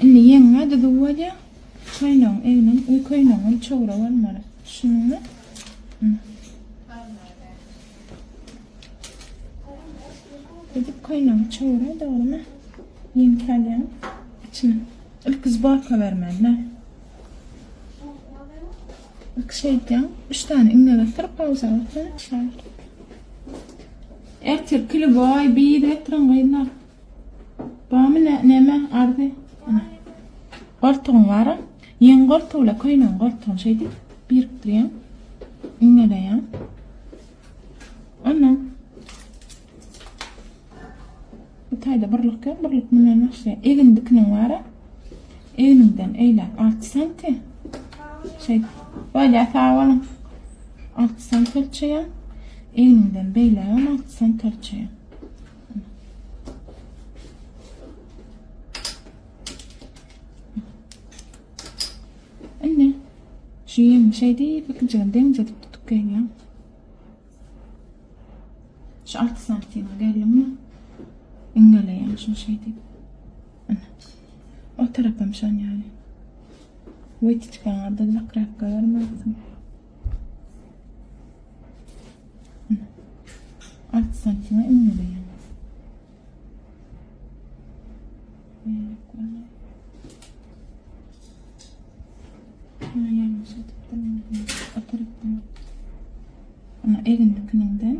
Inni yenge de duwaja koynon egnin uy koynon çoğra var şunu Gidip koynon çoğra doğru mu? Yenkelyan içine ilk kız barka vermediler. İlk şeyden 3 tane inge getirip pauza attılar. Ertir kili boy bir ettirin gayınlar. Bağımı neme ardı? Gortuğun var. Yen gortuğuyla koynan gortuğun şeydi. Biriktireyim. İngeleyim. Ondan. Bu tayda birlik yok. Birlik bundan başlayayım. Egin dikinin var. Egininden eyle 6 santi. Şey. Böyle sağolun. 6 santi ölçeyim. Egininden beyleyim 6 santi ölçeyim. Anne, şu yem şey değil, bakınca denize tutup geliyor. Şu 6 santim geliyor mu? İngeleyen şu şey değil. Anne, o tarafım şu an yani. Bu iti çıkanlarda zakraf görmezdim. 6 santime ingeleyen. Yani ana elindekinden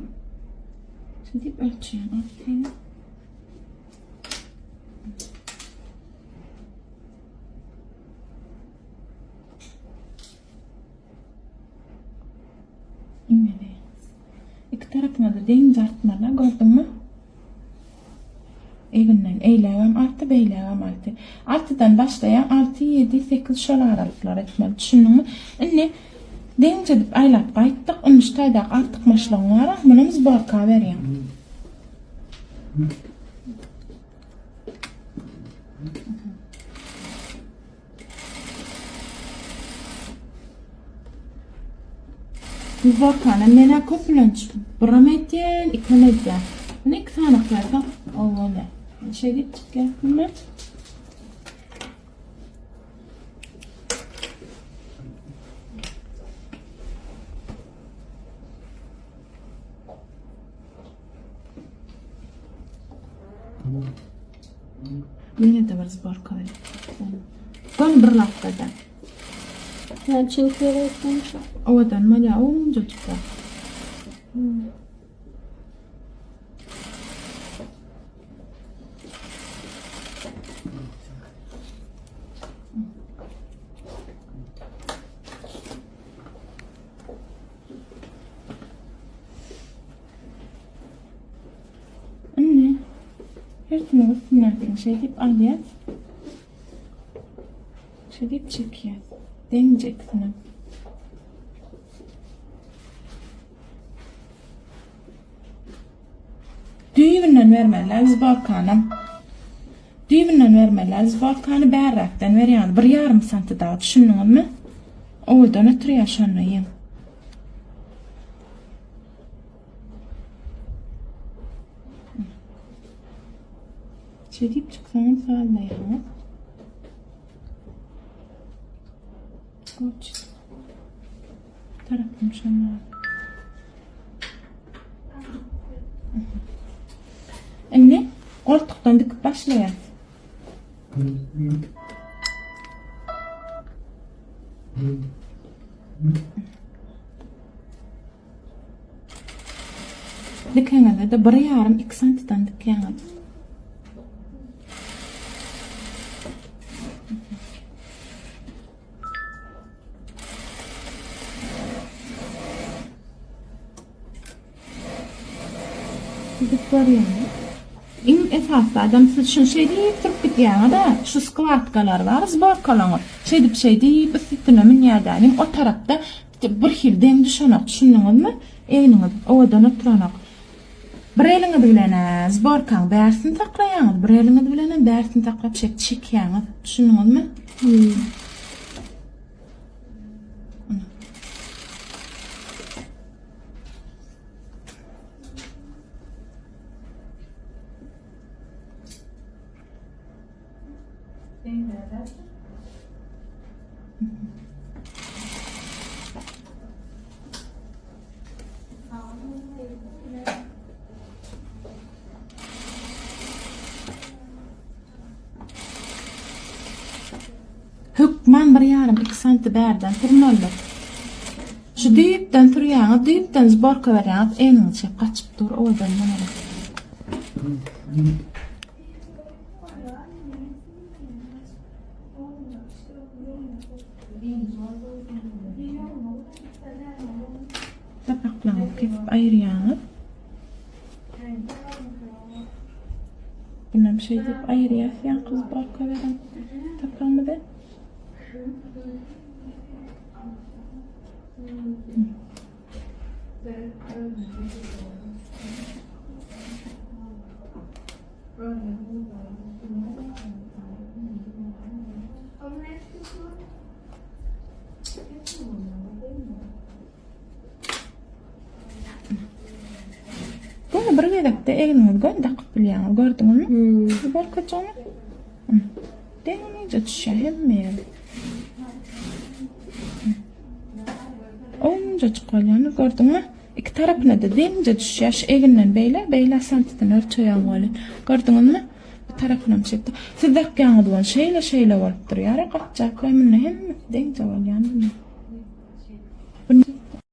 şimdi ölçeyim artık. İmeli. İki tarafına da deniz artmalar gördün mü? Evinden eylevem artı beylevem artı. Artıdan başlayan 6, 7, 8 şöyle aralıklar etmeli. Düşündün mü? Anne deniz edip aylap kayıttık. Onun üstayda artık maşlan var. Bunumuz barka vereyim. Bu barkana nene köpülünç. Brametyen, ikonedyen. Ne iki tane kayda? Allah'ım. Şey deyip çıkıyor bunlar. Yine de var zbarka öyle. Kon bir laftada. Yani çünkü öğretmenmiş. Ovadan maya olunca çıkar. Anne, her türlü üstünden şey deyip alıyor. Şey deyip çekiyor. Deneyeceksin. Düğünden vermeler zbarkanım. Düğünden vermeler zbarkanı berraktan veriyor. 1,5 santi daha düşündün mü? Oradan ötürü yaşanayım. Şey deyip çıksanın sağlayalım. Koç. Tarafım şunlar. Anne, koltuktan dikip başlayalım. Dikene de 1,5-2 santiden dikene. Dik var yani. En esaslı adam siz şun şey deyip turup bitiyana da şu skvatkalar var, zbarkalar. Şey deyip ısıtınamın yerdanim o tarafta bir hilden düşanak düşündünüz mü? Eğniniz ovadan oturanak. Bir elini bilene zbarkan bersin taklayanız, bir elini bilene bersin taklap çekyanız. Düşündünüz mü? Hükmen bir yarım 2 santi berden turnalar. Şu dipten turýaňy, dipten zborka berýäňiz, eňiňçe gaçyp dur, o adam mana. Tapaklanyp kesip aýyrýaňyz. Buna bir şey dip aýyrýarsan, kız zborka beren. Tapamydy? Bunu bir gedekde eňiňiz göndäk bilýäňiz, gördüňizmi? Bor kaçany? Deňiňize düşýär hemme. Oyunca çıkalyanı gördüňmi? İki tarapyna da deňiňe düşýär, eginden beýle santitini ölçeýän bolýar. Gördüňizmi? Bir tarapyna şeýle. Siz dakýaňyz bolan şeýle bolup durýar, gaçjak, hemme deňiňe bolýan. Bunu